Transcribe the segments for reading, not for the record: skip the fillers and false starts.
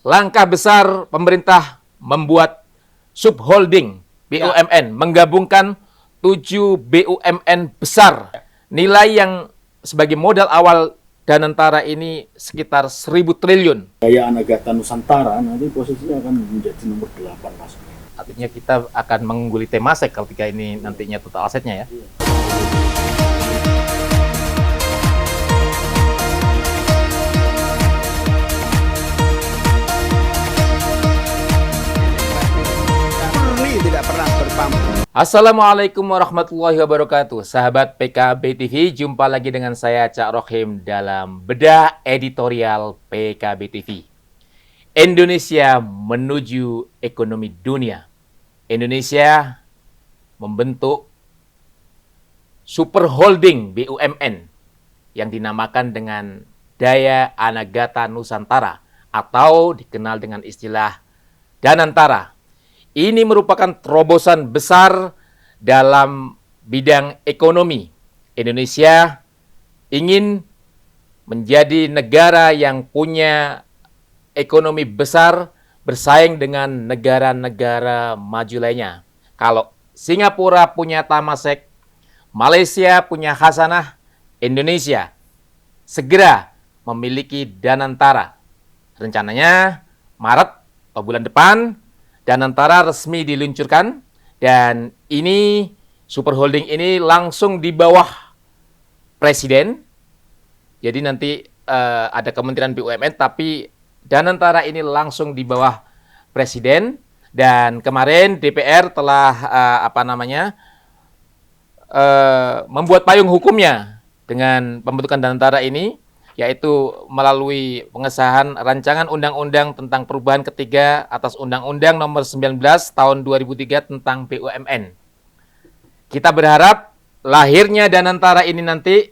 Langkah besar pemerintah membuat subholding BUMN, menggabungkan 7 BUMN besar. Nilai yang sebagai modal awal Danantara ini sekitar 1.000 triliun. Daya Anagata Nusantara nanti posisinya akan menjadi nomor 8 Mas. Artinya kita akan mengungguli Temasek ketika ini nantinya total asetnya ya. Tidak pernah berpamrih. Assalamualaikum warahmatullahi wabarakatuh. Sahabat PKB TV, jumpa lagi dengan saya Cak Rohim dalam bedah editorial PKB TV. Indonesia menuju ekonomi dunia. Indonesia membentuk super holding BUMN yang dinamakan dengan Daya Anagata Nusantara atau dikenal dengan istilah Danantara. Ini merupakan terobosan besar dalam bidang ekonomi. Indonesia ingin menjadi negara yang punya ekonomi besar bersaing dengan negara-negara maju lainnya. Kalau Singapura punya Temasek, Malaysia punya Hasanah, Indonesia segera memiliki Danantara. Rencananya Maret atau bulan depan Danantara resmi diluncurkan dan ini super holding ini langsung di bawah presiden. Jadi nanti ada Kementerian BUMN tapi Danantara ini langsung di bawah presiden dan kemarin DPR telah membuat payung hukumnya dengan pembentukan Danantara ini, yaitu melalui pengesahan rancangan undang-undang tentang perubahan ketiga atas Undang-Undang Nomor 19 Tahun 2003 tentang BUMN. Kita berharap lahirnya Danantara ini nanti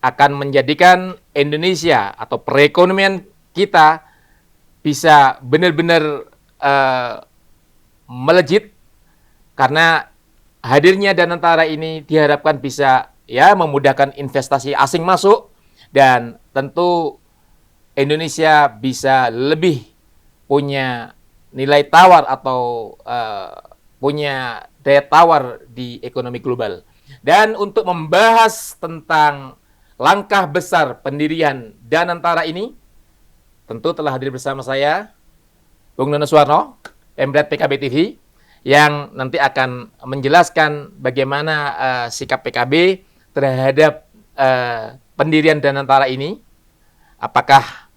akan menjadikan Indonesia atau perekonomian kita bisa benar-benar melejit karena hadirnya Danantara ini diharapkan bisa memudahkan investasi asing masuk. Dan tentu Indonesia bisa lebih punya nilai tawar atau punya daya tawar di ekonomi global. Dan untuk membahas tentang langkah besar pendirian Danantara ini, tentu telah hadir bersama saya Bung Nono Suwarno, Pemret PKB TV, yang nanti akan menjelaskan bagaimana sikap PKB terhadap pendirian Danantara ini. Apakah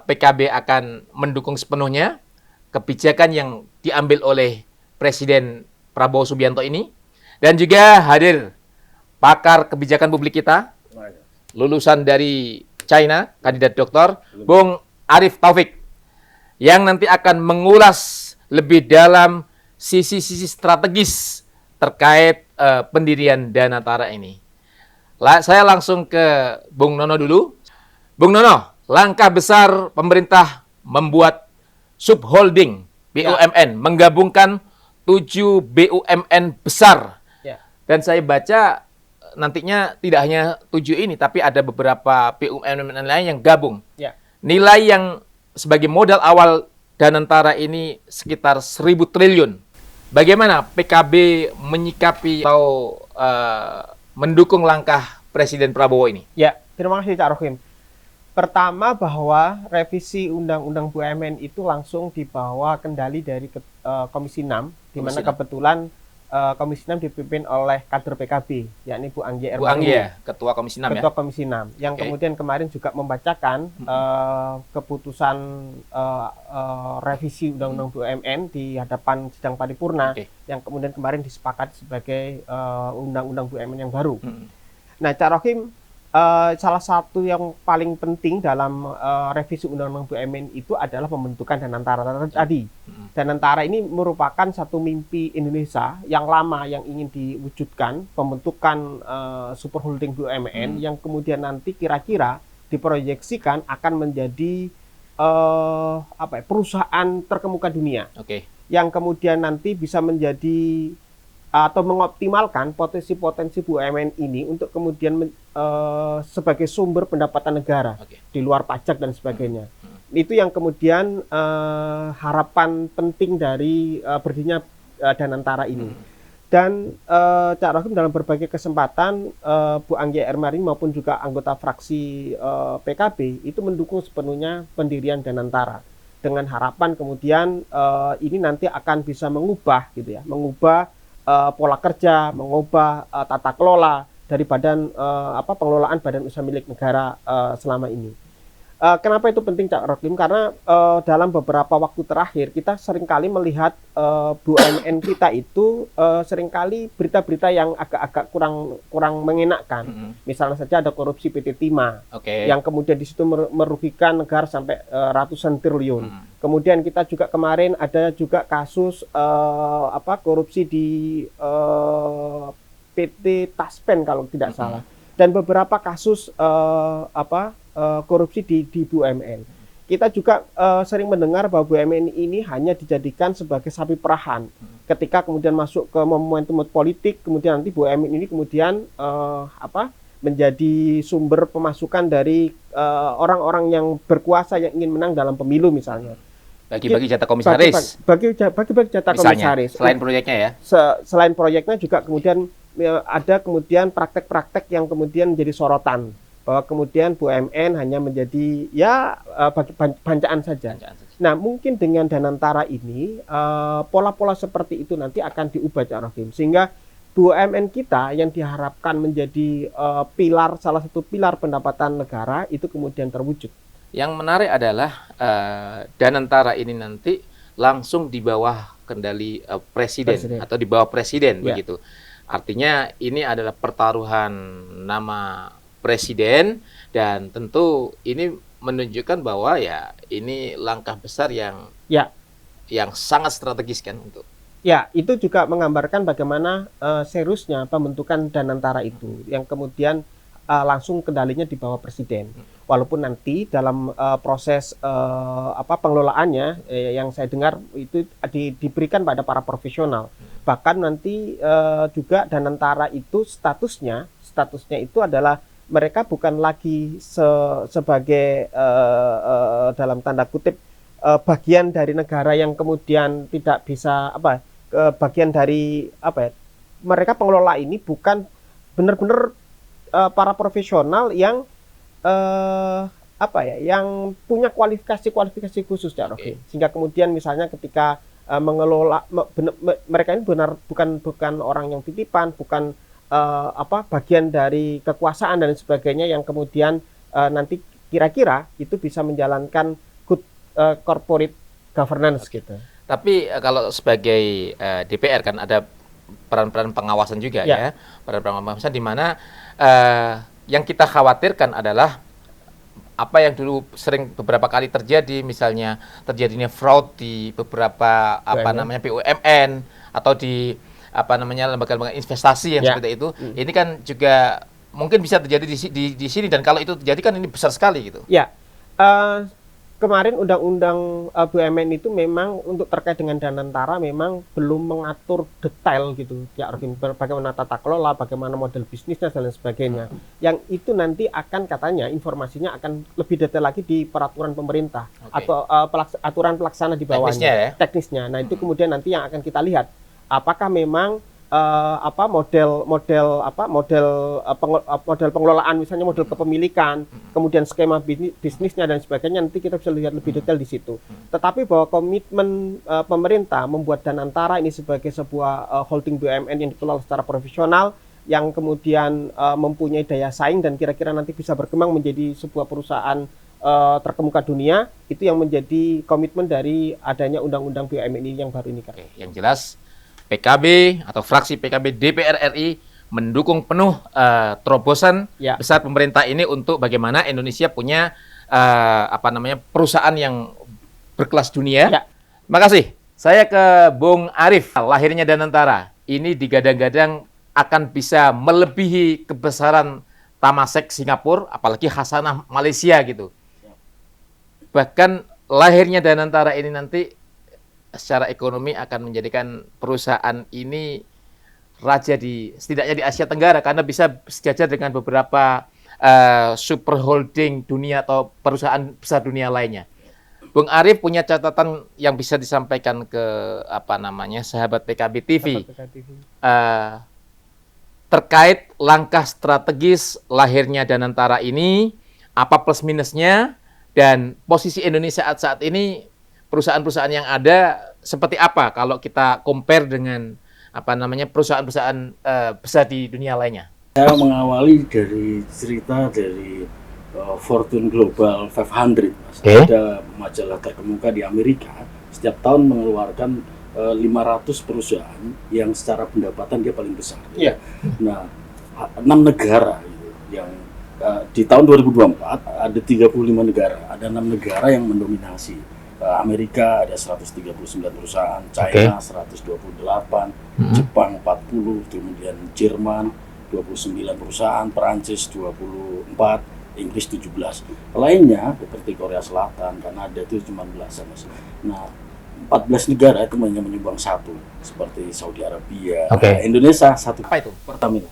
PKB akan mendukung sepenuhnya kebijakan yang diambil oleh Presiden Prabowo Subianto ini, dan juga hadir pakar kebijakan publik kita, lulusan dari China, kandidat doktor, Bung Arief Taufik, yang nanti akan mengulas lebih dalam sisi-sisi strategis terkait pendirian Danantara ini. Saya langsung ke Bung Nono dulu. Bung Nono, langkah besar pemerintah membuat subholding BUMN, menggabungkan 7 BUMN besar. Ya. Dan saya baca nantinya tidak hanya 7 ini, tapi ada beberapa BUMN lain yang gabung. Ya. Nilai yang sebagai modal awal Danantara ini sekitar 1.000 triliun. Bagaimana PKB menyikapi atau mendukung langkah Presiden Prabowo ini? Ya, terima kasih Cak Rohim. Pertama bahwa revisi Undang-Undang BUMN itu langsung dibawa kendali dari Komisi 6, di mana kebetulan Komisi 6 dipimpin oleh kader PKB, yakni Bu Anggia Bu Anggia, Ketua Komisi 6 Ketua Komisi 6, yang kemudian kemarin juga membacakan keputusan revisi Undang-Undang BUMN di hadapan sidang paripurna, yang kemudian kemarin disepakati sebagai Undang-Undang BUMN yang baru. Nah, Cak Rohim, salah satu yang paling penting dalam revisi Undang-Undang BUMN itu adalah pembentukan Danantara tadi. Danantara ini merupakan satu mimpi Indonesia yang lama yang ingin diwujudkan, pembentukan super holding BUMN yang kemudian nanti kira-kira diproyeksikan akan menjadi perusahaan terkemuka dunia. Yang kemudian nanti bisa menjadi atau mengoptimalkan potensi-potensi BUMN ini untuk kemudian sebagai sumber pendapatan negara di luar pajak dan sebagainya. Itu yang kemudian harapan penting dari berdirinya Danantara ini. Dan Cak Rohim dalam berbagai kesempatan Bu Anggi Ermari maupun juga anggota fraksi PKB itu mendukung sepenuhnya pendirian Danantara dengan harapan kemudian ini nanti akan bisa mengubah gitu ya, mengubah pola kerja, mengubah tata kelola dari pengelolaan badan usaha milik negara selama ini. Kenapa itu penting Cak Rohim? Karena dalam beberapa waktu terakhir kita seringkali melihat BUMN kita itu seringkali berita-berita yang agak-agak kurang mengenakkan. Misalnya saja ada korupsi PT Timah, yang kemudian di situ merugikan negara sampai ratusan triliun. Kemudian kita juga kemarin ada juga kasus korupsi di PT Taspen kalau tidak salah, dan beberapa kasus korupsi di BUMN. Kita juga sering mendengar bahwa BUMN ini hanya dijadikan sebagai sapi perahan. Ketika kemudian masuk ke momentum politik, kemudian nanti BUMN ini kemudian menjadi sumber pemasukan dari orang-orang yang berkuasa yang ingin menang dalam pemilu misalnya. Bagi-bagi jatah komisaris. Bagi-bagi jatah komisaris. Selain proyeknya ya. Selain proyeknya juga kemudian ada kemudian praktek-praktek yang kemudian menjadi sorotan. Bahwa kemudian BUMN hanya menjadi bancaan saja. Nah, mungkin dengan Danantara ini pola-pola seperti itu nanti akan diubah Cak Rohim, sehingga BUMN kita yang diharapkan menjadi salah satu pilar pendapatan negara itu kemudian terwujud. Yang menarik adalah Danantara ini nanti langsung di bawah kendali presiden atau di bawah presiden begitu. Artinya ini adalah pertaruhan nama presiden, dan tentu ini menunjukkan bahwa ya ini langkah besar yang sangat strategis kan untuk. Ya, itu juga menggambarkan bagaimana seriusnya pembentukan Danantara itu yang kemudian langsung kendalinya di bawah presiden. Walaupun nanti dalam proses pengelolaannya yang saya dengar itu diberikan pada para profesional. Bahkan nanti juga Danantara itu statusnya itu adalah mereka bukan lagi sebagai dalam tanda kutip bagian dari negara yang kemudian tidak bisa bagian dari mereka pengelola ini bukan benar-benar para profesional yang yang punya kualifikasi khusus Cak Rohim. Sehingga kemudian misalnya ketika mengelola mereka ini bukan orang yang titipan, bukan bagian dari kekuasaan dan sebagainya yang kemudian nanti kira-kira itu bisa menjalankan good corporate governance gitu. Tapi kalau sebagai DPR kan ada peran-peran pengawasan juga ya. Peran-peran pengawasan di mana yang kita khawatirkan adalah apa yang dulu sering beberapa kali terjadi, misalnya terjadinya fraud di beberapa BUMN atau di lembaga-lembaga investasi yang seperti itu. Ini kan juga mungkin bisa terjadi di sini, dan kalau itu terjadi kan ini besar sekali gitu. Ya, kemarin undang-undang BUMN itu memang untuk terkait dengan Danantara memang belum mengatur detail gitu, ya bagaimana tata kelola, bagaimana model bisnisnya dan lain sebagainya. Yang itu nanti akan katanya informasinya akan lebih detail lagi di peraturan pemerintah atau aturan pelaksana di bawahnya, teknisnya. Nah itu kemudian nanti yang akan kita lihat. Apakah memang model pengelolaan, misalnya model kepemilikan, kemudian skema bisnisnya dan sebagainya, nanti kita bisa lihat lebih detail di situ. Tetapi bahwa komitmen pemerintah membuat Danantara ini sebagai sebuah holding BUMN yang dikelola secara profesional, yang kemudian mempunyai daya saing dan kira-kira nanti bisa berkembang menjadi sebuah perusahaan terkemuka dunia, itu yang menjadi komitmen dari adanya undang-undang BUMN ini yang baru ini, Kak. Yang jelas PKB atau fraksi PKB DPR RI mendukung penuh terobosan besar pemerintah ini untuk bagaimana Indonesia punya perusahaan yang berkelas dunia. Terima kasih. Saya ke Bung Arif. Lahirnya Danantara ini digadang-gadang akan bisa melebihi kebesaran Temasek Singapura, apalagi Hasanah Malaysia gitu. Bahkan lahirnya Danantara ini nanti secara ekonomi akan menjadikan perusahaan ini raja setidaknya di Asia Tenggara, karena bisa sejajar dengan beberapa super holding dunia atau perusahaan besar dunia lainnya. Bung Arif punya catatan yang bisa disampaikan ke sahabat PKB TV terkait langkah strategis lahirnya Danantara ini, apa plus minusnya, dan posisi Indonesia saat ini, perusahaan-perusahaan yang ada seperti apa kalau kita compare dengan perusahaan-perusahaan besar di dunia lainnya. Saya mengawali dari cerita dari Fortune Global 500, Mas. Ada majalah terkemuka di Amerika, setiap tahun mengeluarkan 500 perusahaan yang secara pendapatan dia paling besar. Iya. Nah, 6 negara gitu, yang di tahun 2024 ada 35 negara, ada 6 negara yang mendominasi. Amerika ada 139 perusahaan, China 128, Jepang 40, kemudian Jerman 29 perusahaan, Perancis 24, Inggris 17. Lainnya seperti Korea Selatan, Kanada itu cuma belasan. Nah, 14 negara itu hanya menyumbang satu, seperti Saudi Arabia, Indonesia satu. Apa itu? Pertamina.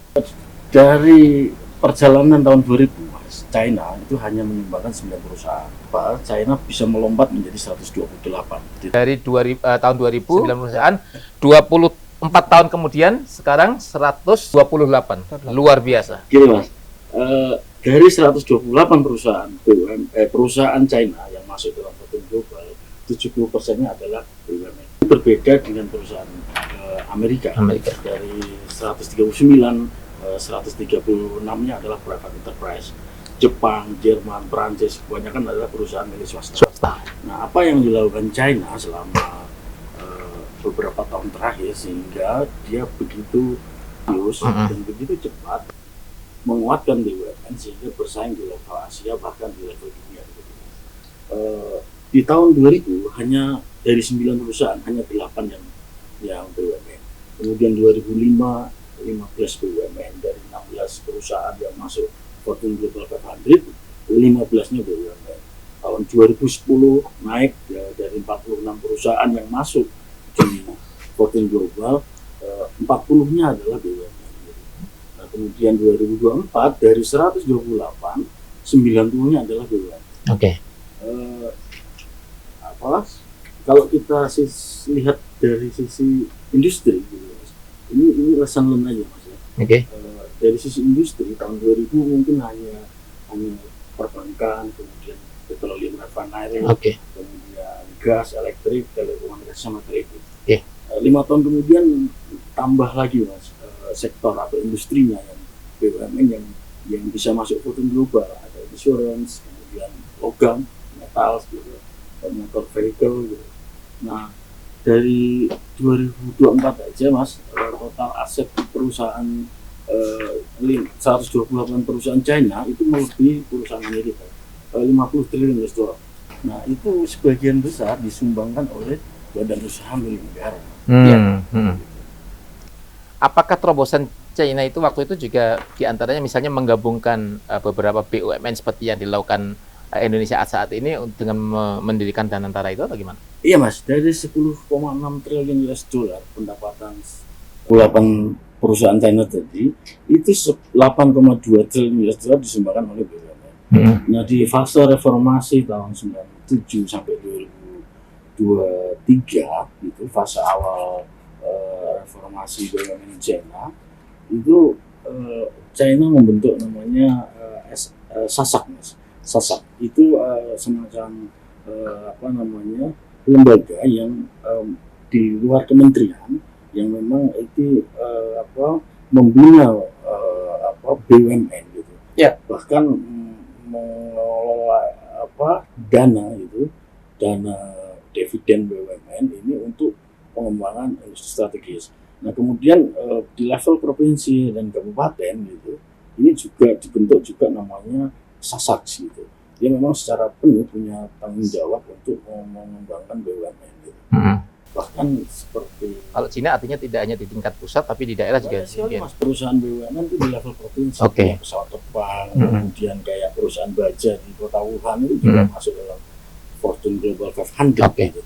Dari perjalanan tahun 2000, Mas, China itu hanya menyumbangkan 9 perusahaan. Pak, China bisa melompat menjadi 128. Dari tahun 2000, 9 perusahaan, 24 tahun kemudian sekarang 128. Luar biasa. Gini, Mas. Dari 128 perusahaan China yang masuk dalam Fortune Global, 70%-nya adalah BUMN. Berbeda dengan perusahaan Amerika. Dari 139, 136-nya adalah private enterprise. Jepang, Jerman, Perancis, kebanyakan adalah perusahaan milik swasta. Nah, apa yang dilakukan China selama beberapa tahun terakhir sehingga dia begitu halus dan begitu cepat menguatkan BUMN sehingga bersaing di level Asia bahkan di level dunia. Di tahun 2000 hanya dari 9 perusahaan hanya 8 yang BUMN. Kemudian 2005 15 BUMN, dari 16 perusahaan yang masuk Fortune Global 500, 15-nya BUMN. Tahun 2010 naik dari 46 perusahaan yang masuk di Fortune Global, 40-nya adalah BUMN. Nah, kemudian 2024 dari 128, 90-nya adalah BUMN. Kalau kita lihat dari sisi industri, ini lesson learn aja, Mas. Dari sisi industri tahun 2000 mungkin hanya perbankan, kemudian petroleum refinery, kemudian gas, elektrik, telekomunikasi sama kredit. 5 tahun kemudian tambah lagi, Mas, sektor atau industrinya yang BUMN yang bisa masuk Fortune Global, ada insurance, kemudian logam, metal, gitu, motor vehicle, gitu. Nah, dari 2024 aja, Mas, total aset perusahaan 128 perusahaan China itu melebihi perusahaan Amerika, 50 triliun US dollar. Nah, itu sebagian besar disumbangkan oleh badan usaha milik negara. Apakah terobosan China itu waktu itu juga diantaranya misalnya menggabungkan beberapa BUMN seperti yang dilakukan Indonesia saat ini dengan mendirikan Danantara itu atau gimana? Iya, Mas, dari 10,6 triliun US dollar pendapatan 8 perusahaan China tadi, itu 8,2 triliun US dollar disumbangkan oleh BUMN. Nah, di fase reformasi tahun 97 sampai 2023, itu fase awal reformasi BUMN China, itu China membentuk namanya SASAC, Mas. SASAC itu semacam lembaga yang di luar kementerian yang memang itu membina BUMN gitu. Bahkan mengelola dana dividen BUMN ini untuk pengembangan industri strategis. Nah, kemudian di level provinsi dan kabupaten gitu, ini juga dibentuk juga namanya SASAC gitu. Dia memang secara penuh punya tanggung jawab untuk mengembangkan BUMN gitu. Bahkan seperti kalau Cina artinya tidak hanya di tingkat pusat tapi di daerah juga. Mas, perusahaan BUMN itu di level provinsi, pesawat terbang, kemudian kayak perusahaan baja di kota Wuhan itu juga masuk dalam Fortune Global 500 gitu.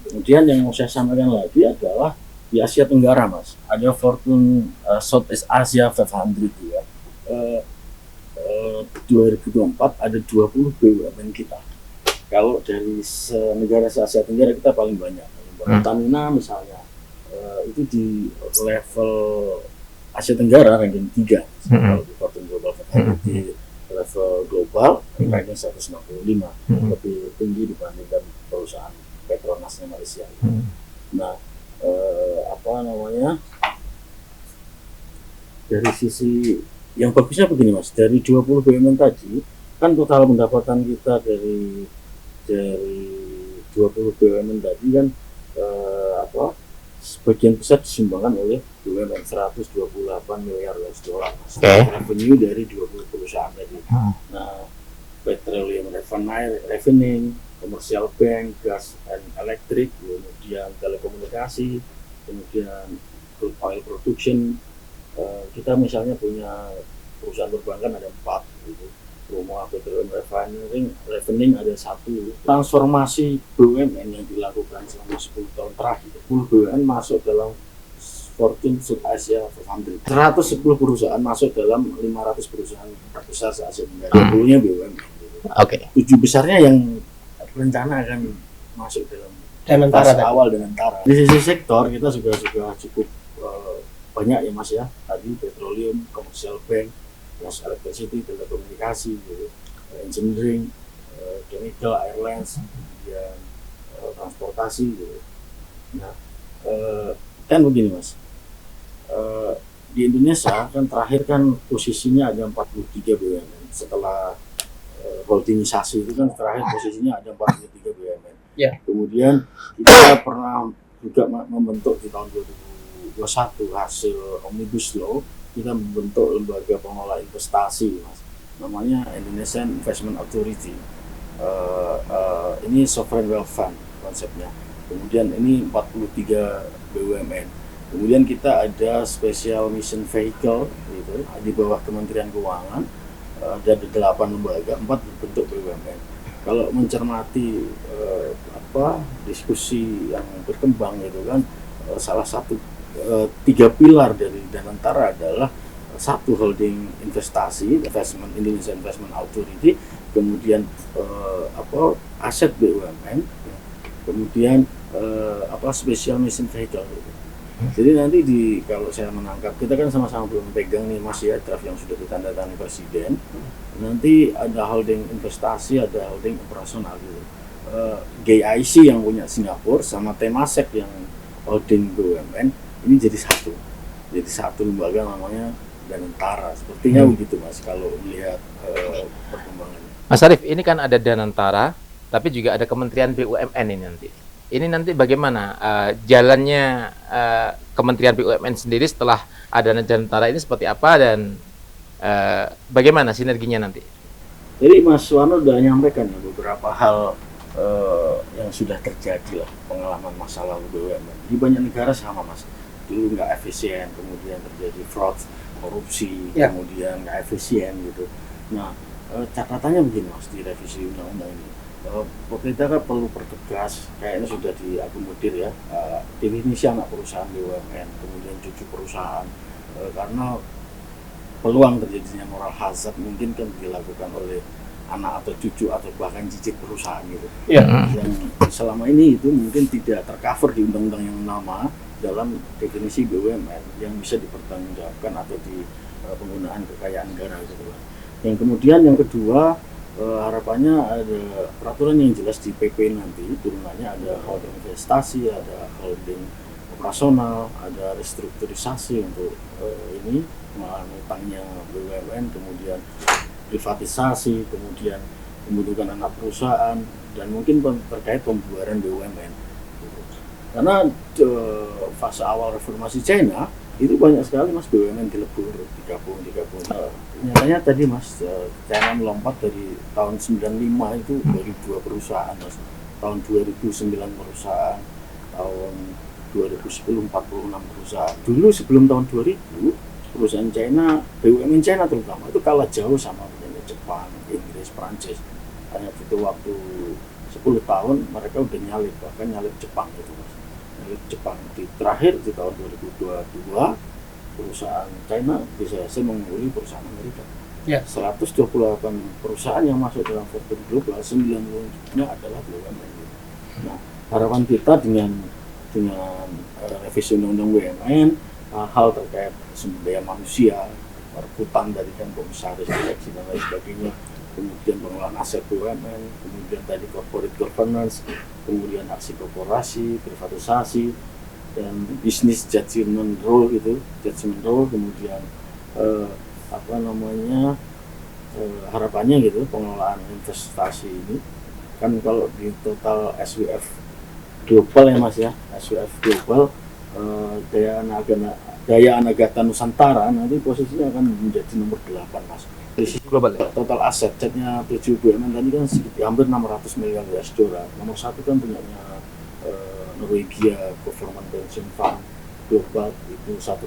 Kemudian yang mau saya sampaikan lagi adalah di Asia Tenggara, Mas, ada Fortune Southeast Asia 500 ya. 2024 ada 20 BUMN kita Kalau dari negara se-Asia Tenggara kita paling banyak. Pertamina misalnya itu di level Asia Tenggara ranking 3 kalau di Fortune Global 500. Di level global ranking 165, lebih tinggi dibandingkan perusahaan Petronasnya Malaysia. Nah, apa namanya, dari sisi yang bagusnya begini Mas, dari 20 BUMN tadi kan total pendapatan kita dari 20 BUMN tadi kan sebagian besar disumbangkan oleh BUMN 128 miliar US dollar, revenue dari 20 perusahaan tadi. Nah, petroleum refining, commercial bank, gas and electric, kemudian telekomunikasi, kemudian crude oil production. Kita misalnya punya perusahaan perbankan ada 4 gitu. Rumah petroleum refining ada 1. Transformasi BUMN yang dilakukan selama 10 tahun terakhir, 10 BUMN masuk dalam Fortune Asia 500. 110 perusahaan masuk dalam 500 perusahaan terbesar se-Asia Tenggara. 20-nya BUMN. 7 besarnya yang rencana akan masuk dalam fase awal dengan Tara. Di sisi sektor kita juga cukup banyak ya Mas ya. Tadi petroleum, commercial bank, gas, electricity, telekomunikasi, gitu, engineering, chemical, airlines, kemudian transportasi, gitu. Nah, kan begini Mas, di Indonesia kan terakhir kan posisinya ada 43 BUMN setelah holdingisasi itu kan terakhir posisinya ada 43 BUMN. Kemudian kita pernah juga membentuk di tahun 2021 hasil Omnibus Law, kita membentuk lembaga pengelola investasi Mas, namanya Indonesian Investment Authority. Ini sovereign wealth fund konsepnya. Kemudian ini 43 BUMN. Kemudian kita ada special mission vehicle gitu di bawah Kementerian Keuangan, ada 8 lembaga, 4 berbentuk BUMN. Kalau mencermati diskusi yang berkembang gitu kan, salah satu 3 pilar dari Danantara adalah 1 holding investasi, Indonesia Investment Authority, kemudian aset BUMN, kemudian special mission vehicle gitu. Jadi nanti kalau saya menangkap, kita kan sama-sama belum pegang nih Mas ya draft yang sudah ditandatangani Presiden. Nanti ada holding investasi, ada holding operasional gitu. GIC yang punya Singapura sama Temasek yang holding BUMN ini jadi satu lembaga namanya Danantara. Sepertinya begitu Mas kalau melihat perkembangannya. Mas Arief, ini kan ada Danantara, tapi juga ada Kementerian BUMN ini nanti. Ini nanti bagaimana jalannya Kementerian BUMN sendiri setelah ada Danantara ini seperti apa dan bagaimana sinerginya nanti? Jadi Mas Warno sudah menyampaikan ya beberapa hal yang sudah terjadi lah, pengalaman masa lalu BUMN. Di banyak negara sama Mas, dulu nggak efisien, kemudian terjadi fraud, korupsi, kemudian nggak efisien gitu. Nah, catatannya begini Mas, di revisi undang-undang ini, pemerintah kan perlu pertegas, kayaknya sudah diakomodir ya, definisi anak perusahaan BUMN, kemudian cucu perusahaan, karena peluang terjadinya moral hazard mungkin kan dilakukan oleh anak atau cucu atau bahkan cicit perusahaan gitu. Yang selama ini itu mungkin tidak tercover di undang-undang yang lama dalam definisi BUMN yang bisa dipertanggungjawabkan atau di penggunaan kekayaan negara gitu. Yang kemudian yang kedua, harapannya ada peraturan yang jelas di PP nanti, turunannya ada holding investasi, ada holding operasional, ada restrukturisasi untuk ini pengelolaan utangnya BUMN, kemudian privatisasi, kemudian pembentukan anak perusahaan, dan mungkin terkait pembubaran BUMN. Karena fase awal reformasi China itu banyak sekali Mas BUMN dilebur, digabung. Nyatanya tadi Mas, China melompat dari tahun 95 itu dari 2 perusahaan Mas, tahun 2009 perusahaan, tahun 2010 46 perusahaan. Dulu sebelum tahun 2000 perusahaan China, BUMN China terutama itu kalah jauh sama Jepang, Inggris, Prancis. Hanya butuh waktu 10 tahun mereka udah nyalip, bahkan nyalip Jepang gitu Mas. Nyalip Jepang terakhir di tahun 2022 perusahaan China bisa mengungguli perusahaan Amerika. Ya. 128 perusahaan yang masuk dalam Fortune Global, 90-nya adalah BUMN. Nah, harapan kita dengan revisi undang-undang BUMN, hal terkait sumber daya manusia, perekrutan dari kan komisaris, direksi dan lain sebagainya, kemudian pengelolaan aset BUMN, kemudian tadi corporate governance, kemudian aksi korporasi, privatisasi, dan bisnis judgment role kemudian harapannya gitu pengelolaan investasi ini kan kalau di total SWF global ya Mas ya, SWF global Daya Anagata Nusantara nanti posisinya akan menjadi nomor 8 Mas. Dari sisi Global ya. total asetnya 7 BUMN tadi kan sekitar hampir 600 miliar US dollar. Nomor 1 kan punyanya Norwegia Government Pension Fund Global itu 1,78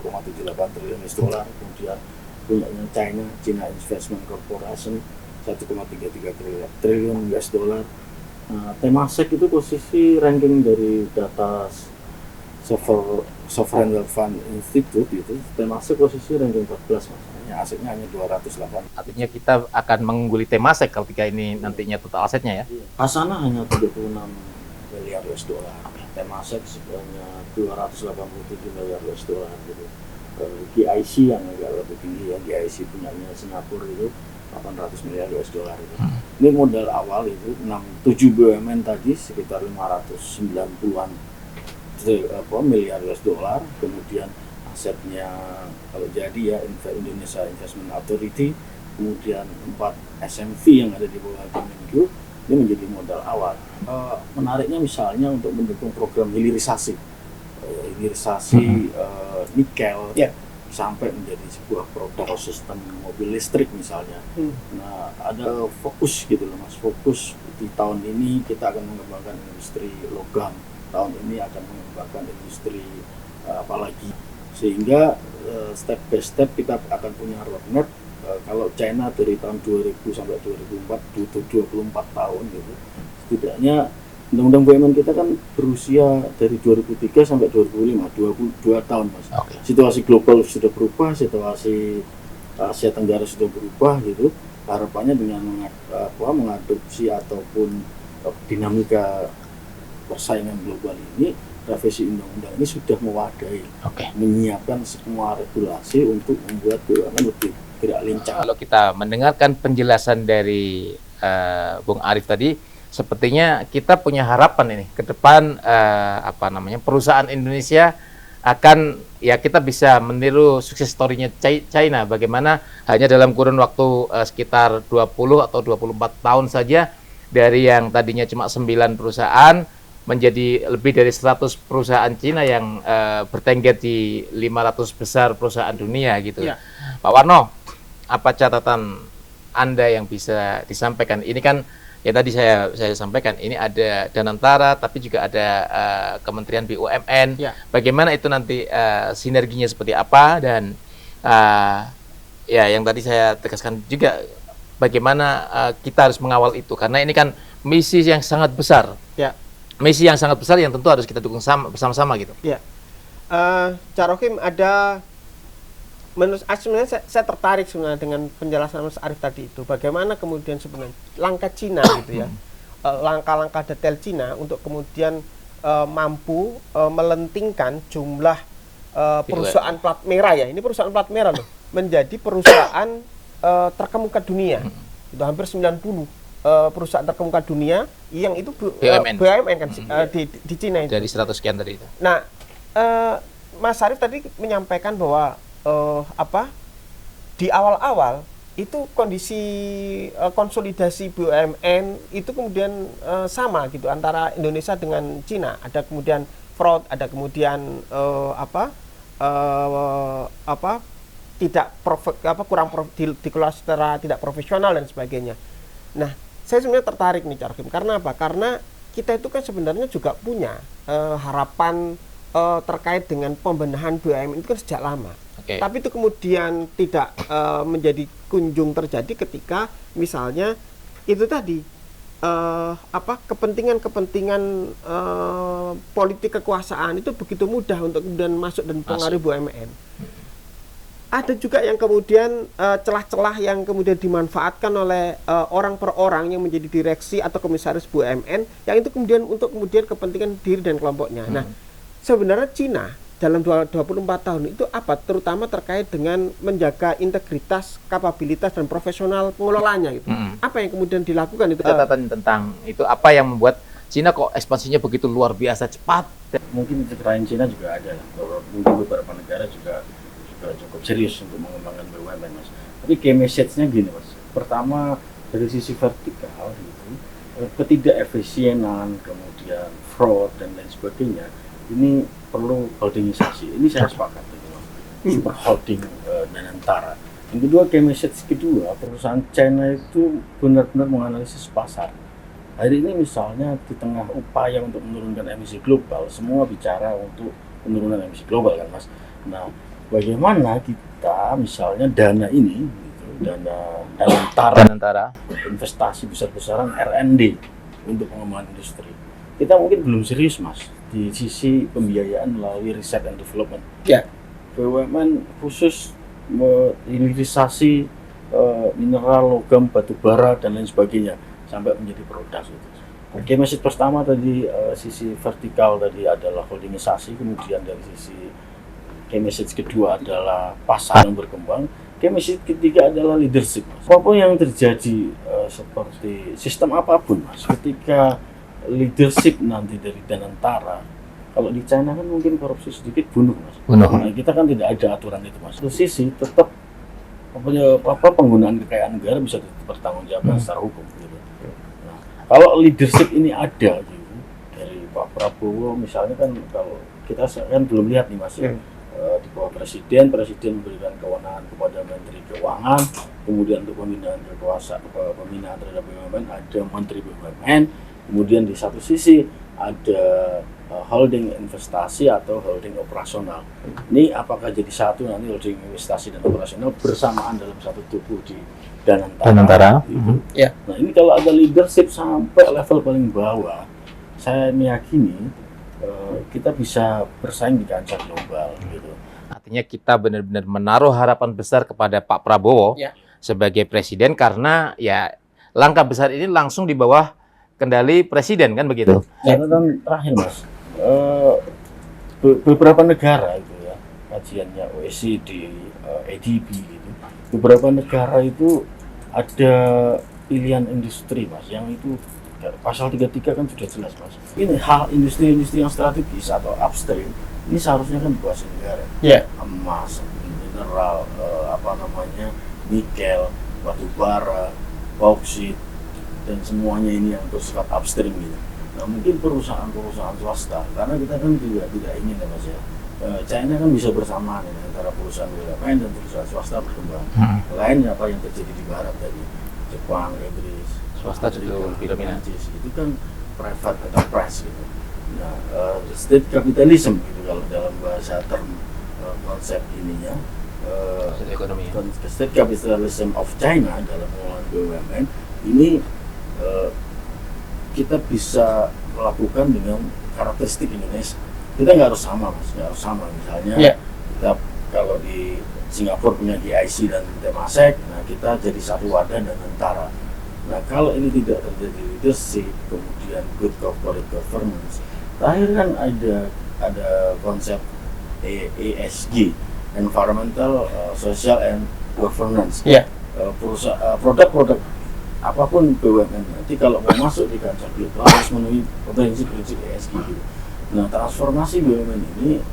triliun US dollar, kemudian punyanya China Investment Corporation 1,33 triliun US dollar. Temasek itu posisi ranking dari data Sovereign Wealth Fund Institute itu Temasek posisi ranking 14 maksudnya asetnya hanya 208. Artinya kita akan mengungguli Temasek ketika ini nantinya total asetnya ya. Asana hanya 36 miliar US dollar. Temasek sebenarnya 287 miliar US dollar gitu. GIC yang agak lebih tinggi ya, GIC punyanya Singapura itu 800 miliar US dollar itu. Ini modal awal itu 7 BUMN tadi sekitar 590-an miliar US dollar, kemudian asetnya kalau jadi ya Indonesia Investment Authority, kemudian 4 SMV yang ada di bawah Kemenlu, ini menjadi modal awal. Menariknya misalnya untuk mendukung program hilirisasi nikel sampai menjadi sebuah produk sistem mobil listrik misalnya. Nah, ada fokus gitu loh Mas, fokus di tahun ini kita akan mengembangkan industri logam, tahun ini akan mengembangkan industri apalagi, sehingga step by step kita akan punya roadmap. Kalau China dari tahun 2000 sampai 2004 butuh 24 tahun gitu, setidaknya undang-undang BUMN kita kan berusia dari 2003 sampai 2005, 22 tahun Mas. Situasi global sudah berubah, situasi Asia Tenggara sudah berubah gitu. Harapannya dengan mengadopsi ataupun dinamika persaingan global ini, revisi undang-undang ini sudah mewadahi, menyiapkan semua regulasi untuk membuat BUMN lebih tidak lincah. Kalau kita mendengarkan penjelasan dari Bung Arief tadi, sepertinya kita punya harapan ini ke depan perusahaan Indonesia akan ya kita bisa meniru sukses story-nya China, bagaimana hanya dalam kurun waktu sekitar 20 atau 24 tahun saja dari yang tadinya cuma 9 perusahaan menjadi lebih dari 100 perusahaan Cina yang bertengger di 500 besar perusahaan dunia gitu. Ya. Pak Warno, apa catatan Anda yang bisa disampaikan? Ini kan ya tadi saya sampaikan, ini ada Danantara, tapi juga ada Kementerian BUMN. Ya. Bagaimana itu nanti sinerginya seperti apa, dan ya yang tadi saya tegaskan juga bagaimana kita harus mengawal itu, karena ini kan misi yang sangat besar. Ya. Misi yang sangat besar yang tentu harus kita dukung bersama-sama gitu. Ya. Cak Rohim, ada sebenarnya saya tertarik sebenarnya dengan penjelasan Mas Arief tadi itu, bagaimana kemudian sebenarnya langkah Cina gitu ya, langkah-langkah detail Cina untuk kemudian mampu melentingkan jumlah perusahaan plat merah ya, ini perusahaan plat merah loh, menjadi perusahaan terkemuka dunia. Itu hampir 90 perusahaan terkemuka dunia yang itu BUMN kan di Cina itu. Dari 100 sekian tadi itu. Nah, Mas Arief tadi menyampaikan bahwa di awal-awal itu kondisi konsolidasi BUMN itu kemudian sama gitu antara Indonesia dengan Cina. Ada kemudian fraud, ada kemudian dikelola secara tidak profesional dan sebagainya. Nah, saya sebenarnya tertarik nih Cak Rohim, karena apa? Karena kita itu kan sebenarnya juga punya harapan terkait dengan pembenahan BUMN itu kan sejak lama. Tapi itu kemudian tidak menjadi kunjung terjadi ketika misalnya itu tadi kepentingan politik kekuasaan itu begitu mudah untuk kemudian masuk dan mempengaruhi BUMN. ada juga yang kemudian celah-celah yang kemudian dimanfaatkan oleh orang per orang yang menjadi direksi atau komisaris BUMN yang itu kemudian untuk kemudian kepentingan diri dan kelompoknya. Nah, sebenarnya Cina dalam 24 tahun itu apa? Terutama terkait dengan menjaga integritas, kapabilitas dan profesional pengelolanya gitu. Apa yang kemudian dilakukan itu? Catatan tentang itu apa yang membuat Cina kok ekspansinya begitu luar biasa cepat? Mungkin lain Cina juga ada, mungkin beberapa negara juga cukup serius untuk mengembangkan BUMN, Mas. Tapi key message-nya gini, Mas. Pertama, dari sisi vertikal gitu, ketidakefisienan, kemudian fraud dan lain sebagainya, ini perlu holdingisasi. Ini saya sepakat gitu, Mas. Super holding dan antara. Yang kedua, key message kedua, perusahaan China itu benar-benar menganalisis pasar. Hari ini misalnya di tengah upaya untuk menurunkan emisi global, semua bicara untuk penurunan emisi global kan, Mas. Nah, bagaimana kita misalnya dana ini, gitu, dana antara investasi besar-besaran R&D untuk pengembangan industri, kita mungkin belum serius, Mas, di sisi pembiayaan melalui riset and development. Ya. BUMN khusus hilirisasi mineral, logam, batu bara dan lain sebagainya sampai menjadi produk itu. Oke, message pertama tadi sisi vertikal tadi adalah holdingisasi, kemudian dari sisi key message kedua adalah pasar yang berkembang, key message ketiga adalah leadership. Apapun yang terjadi seperti sistem apapun, Mas, ketika leadership nanti dari Danantara, kalau di China kan mungkin korupsi sedikit bunuh, Mas. Nah, kita kan tidak ada aturan itu, Mas. Di sisi tetap penggunaan kekayaan negara bisa dipertanggungjawabkan secara hukum gitu. Nah, kalau leadership ini ada gitu dari Pak Prabowo misalnya, kan kalau kita kan belum lihat nih, Mas, di bawah presiden memberikan kewenangan kepada Menteri Keuangan, kemudian untuk pembinaan pembinaan terhadap BUMN ada Menteri BUMN, kemudian di satu sisi ada holding investasi atau holding operasional. Ini apakah jadi satu nanti holding investasi dan operasional bersamaan dalam satu tubuh di Danantara? Gitu. Ya. Nah, ini kalau ada leadership sampai level paling bawah, saya meyakini kita bisa bersaing di kancah global. Gitu. Artinya kita benar-benar menaruh harapan besar kepada Pak Prabowo sebagai presiden, karena ya langkah besar ini langsung di bawah kendali presiden, kan begitu? Catatan terakhir, Mas, beberapa negara itu ya, kajiannya OECD, ADB gitu, beberapa negara itu ada pilihan industri, Mas, yang itu pasal 33 kan sudah jelas, Mas. Ini hal industri-industri yang strategis atau upstream ini seharusnya kan kuasai negara. Emas, mineral, nikel, batu bara, bauksit, dan semuanya ini yang bersifat upstream gitu. Nah, mungkin perusahaan-perusahaan swasta, karena kita kan juga tidak ingin ya, Mas, ya. China kan bisa bersamaan ya, antara perusahaan BUMN dan perusahaan swasta berkembang. Lain apa yang terjadi di barat tadi, Jepang, Inggris, swasta juga lebih dominan. Itu kan private enterprise gitu. Nah, state capitalism gitu kalau dalam bahasa term konsep ininya. Ekonomi. State capitalism of China dalam pengelolaan BUMN ini kita bisa melakukan dengan karakteristik Indonesia. Kita nggak harus sama, Mas, nggak harus sama. Misalnya kita kalau di Singapura punya GIC dan Temasek, nah kita jadi satu wadah dan antara. Nah, kalau ini tidak terjadi leadership, kemudian good corporate governance, terakhir kan ada konsep ESG, environmental, social and governance. Produk-produk apapun BUMN nanti kalau mau masuk di kancah global harus memenuhi prinsip-prinsip ESG gitu. Nah, transformasi BUMN ini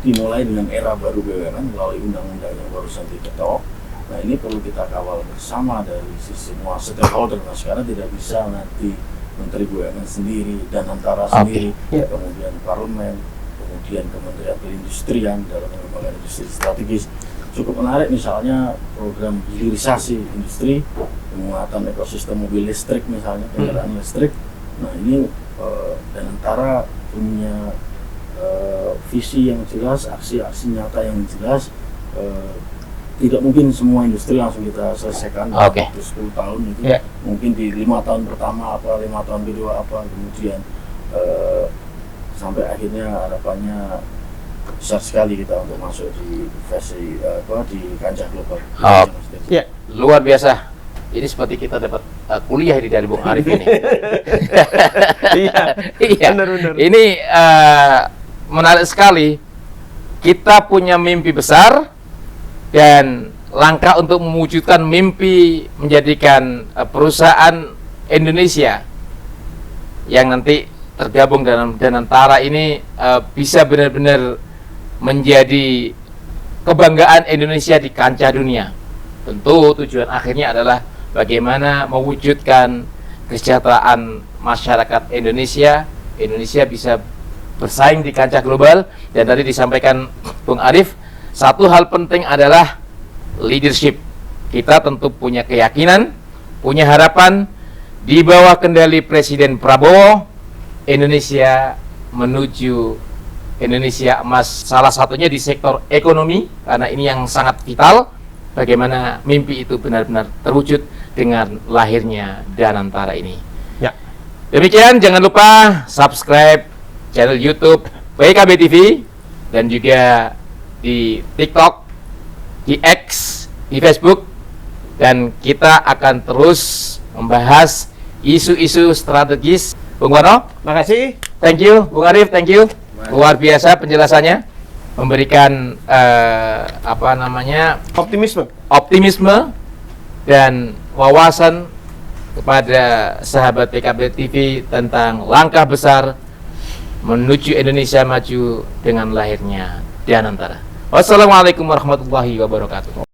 dimulai dengan era baru BUMN melalui undang-undang yang barusan diketok. Nah, ini perlu kita kawal bersama dari sisi semua stakeholder, Mas, karena tidak bisa nanti Menteri BUMN sendiri dan antara sendiri, kemudian parlemen, kemudian Kementerian Perindustrian dalam pengembangan industri strategis. Cukup menarik misalnya program hilirisasi industri, penguatan ekosistem mobil listrik misalnya, kendaraan listrik. Nah, ini dan antara punya visi yang jelas, aksi-aksi nyata yang jelas. Tidak mungkin semua industri langsung kita selesaikan dalam waktu 10 tahun itu. Mungkin di 5 tahun pertama apa, 5 tahun kedua apa, kemudian sampai akhirnya harapannya besar sekali kita untuk masuk di versi di kancah global. Oh. Ya. Luar biasa. Ini seperti kita dapat kuliah di dari Bung Arif ini. Iya. Iya. Benar-benar. Ini menarik sekali. Kita punya mimpi besar dan langkah untuk mewujudkan mimpi menjadikan perusahaan Indonesia yang nanti tergabung dalam Danantara ini bisa benar-benar menjadi kebanggaan Indonesia di kancah dunia. Tentu tujuan akhirnya adalah bagaimana mewujudkan kesejahteraan masyarakat Indonesia. Indonesia bisa bersaing di kancah global, dan tadi disampaikan Bung Arif, satu hal penting adalah leadership. Kita tentu punya keyakinan, punya harapan di bawah kendali Presiden Prabowo, Indonesia menuju Indonesia emas, salah satunya di sektor ekonomi, karena ini yang sangat vital. Bagaimana mimpi itu benar-benar terwujud dengan lahirnya Danantara ini. Ya. Demikian, jangan lupa subscribe channel YouTube PKB TV dan juga di TikTok, di X, di Facebook, dan kita akan terus membahas isu-isu strategis. Bung Warno, Makasih. thank you. Bung Arif, thank you. Luar biasa penjelasannya, memberikan optimisme dan wawasan kepada sahabat PKB TV tentang langkah besar menuju Indonesia maju dengan lahirnya Danantara. Wassalamualaikum warahmatullahi wabarakatuh.